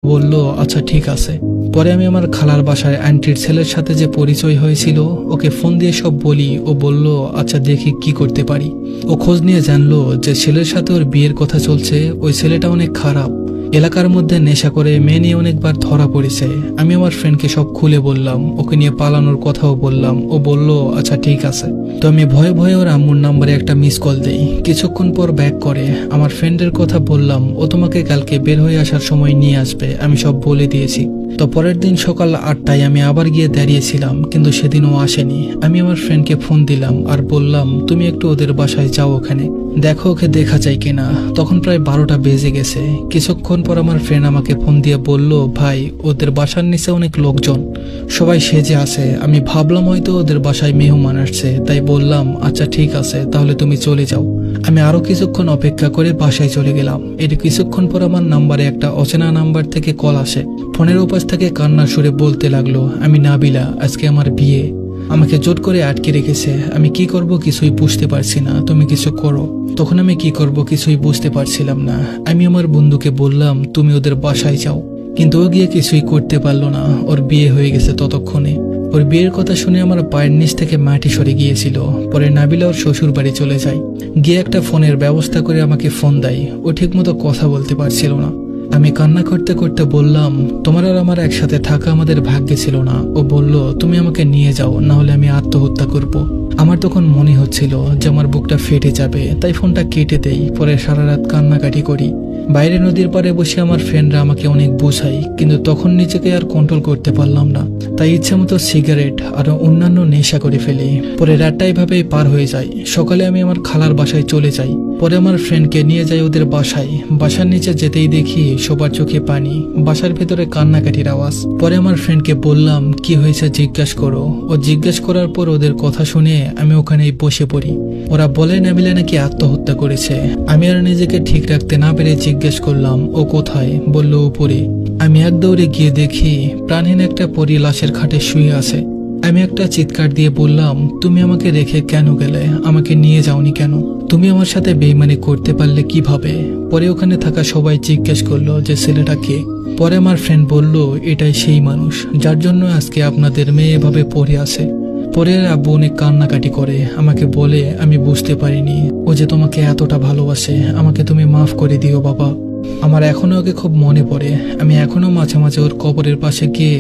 বলল আচ্ছা ঠিক আছে। পরে আমি আমার খালার বাসায় আন্টির ছেলের সাথে যে পরিচয় হয়েছিল ওকে ফোন দিয়ে সব বলি। ও বলল আচ্ছা দেখি কি করতে পারি। ও খোঁজ নিয়ে জানলো যে ছেলের সাথে ওর বিয়ের কথা চলছে। ওই ছেলেটা অনেক খারাপ, এলাকার মধ্যে নেশা করে মেয়ে নিয়ে অনেকবার ধরা পড়েছে। আমি আমার ফ্রেন্ডকে সব খুলে বললাম, ওকে নিয়ে পালানোর কথাও বললাম। ও বলল আচ্ছা ঠিক আছে। তো আমি ভয়ে ভয়ে ওর আম্মুর নাম্বারে একটা মিস কল দেই। কিছুক্ষণ পর ব্যাক করে। আমার ফ্রেন্ডের কথা বললাম, ও তোমাকে কালকে বের হয়ে আসার সময় নিয়ে আসবে, আমি সব বলে দিয়েছি। তো পরের দিন সকাল 8টায় আমি আবার গিয়ে দাঁড়িয়েছিলাম, কিন্তু সেদিন ও আসেনি। আমি আমার ফ্রেন্ডকে ফোন দিলাম আর বললাম তুমি একটু ওদের বাসায় যাও, ওখানে দেখো ওকে দেখা যায় কিনা। তখন প্রায় 12টা বেজে গেছে। কিছুক্ষণ পর আমার ফ্রেন্ড আমাকে ফোন দিয়ে বলল ভাই ওদের বাসার নিচে অনেক লোকজন, সবাই সেজে আছে। আমি ভাবলাম হয়তো ওদের বাসায় মেহমান আসছে, তাই বললাম আচ্ছা ঠিক আছে তাহলে তুমি চলে যাও। আমি আরো কিছুক্ষণ অপেক্ষা করে বাসায় চলে গেলাম। এর কিছুক্ষণ পর আমার নাম্বারে একটা অচেনা নাম্বার থেকে কল আসে। ফোনের ওপাশ থেকে কান্নার সুরে বলতে লাগলো আমি নাবিলা, আজকে আমার বিয়ে। আমাকে জোর করে আটকে রেখেছে। আমি কি করব কিছুই বুঝতে পারছি না, তুমি কিছু করো। তখন আমি কি করব কিছুই বুঝতে পারছিলাম না। আমি আমার বন্ধুকে বললাম তুমি ওদের বাসায় যাও, কিন্তু ও গিয়ে কিছুই করতে পারলো না। ওর বিয়ে হয়ে গেছে ততক্ষণে। ওর বিয়ের কথা শুনে আমার পায়ের নিচ থেকে মাটি সরে গিয়েছিল। পরে নাবিলা ওর শ্বশুর বাড়ি চলে যায়। গিয়ে একটা ফোনের ব্যবস্থা করে আমাকে ফোন দেয়। ও ঠিক মতো কথা বলতে পারছিল না। আমি কান্না করতে করতে বললাম তোমার আর আমার একসাথে থাকা আমাদের ভাগ্যে ছিল না। ও বলল তুমি আমাকে নিয়ে যাও, না হলে আমি আত্মহত্যা করব। আমার তখন মনে হচ্ছিল যে আমার বুকটা ফেটে যাবে, তাই ফোনটা কেটে দেই। পরে সারা রাত কান্নাকাটি করি। বাইরে নদীর পাড়ে বসে আমার ফ্রেন্ডরা আমাকে অনেক বোঝায়, কিন্তু তখন নিজেকে আর কন্ট্রোল করতে পারলাম না। তাই ইচ্ছা মতো সিগারেট আর অন্যান্য নেশা করে ফেলি। পরে রাতটা এভাবেই পার হয়ে যায়। সকালে আমি আমার খালার বাসায় চলে যাই। পরে আমার ফ্রেন্ডকে নিয়ে যাই ওদের বাসায়। বাসার নিচে যেতেই দেখি সবার চোখে পানি, বাসার ভেতরে কান্নাকাটির আওয়াজ। পরে আমার ফ্রেন্ডকে বললাম কি হয়েছে জিজ্ঞাসা করো। ও জিজ্ঞেস করার পর ওদের কথা শুনে আমি ওখানেই বসে পড়ি। ওরা বলে নাবিলা নাকি আত্মহত্যা করেছে। আমি আর নিজেকে ঠিক রাখতে না পেরে জিজ্ঞেস করলাম ও কোথায়। বলল উপরে। আমি এক দৌড়ে গিয়ে দেখি প্রাণহীন একটা পরী লাশের খাটে শুয়ে আছে। আমি একটা চিৎকার দিয়ে বললাম তুমি আমাকে রেখে কেন গেলে, আমাকে নিয়ে যাওনি কেন, তুমি আমার সাথে বেইমানি করতে পারলে কিভাবে। পরে ওখানে থাকা সবাই জিজ্ঞেস করলো যে ছেলেটা কে। পরে আমার ফ্রেন্ড বলল এটাই সেই মানুষ যার জন্য আজকে আপনাদের মেয়ে এভাবে পড়ে আছে। পরে আব্বু অনেক কান্নাকাটি করে আমাকে বলে আমি বুঝতে পারিনি ও যে তোমাকে এতটা ভালোবাসে, আমাকে তুমি মাফ করে দিও বাবা। আমার এখনো ওকে খুব মনে পড়ে। আমি এখনো মাঝে মাঝে ওর কবরের পাশে গিয়ে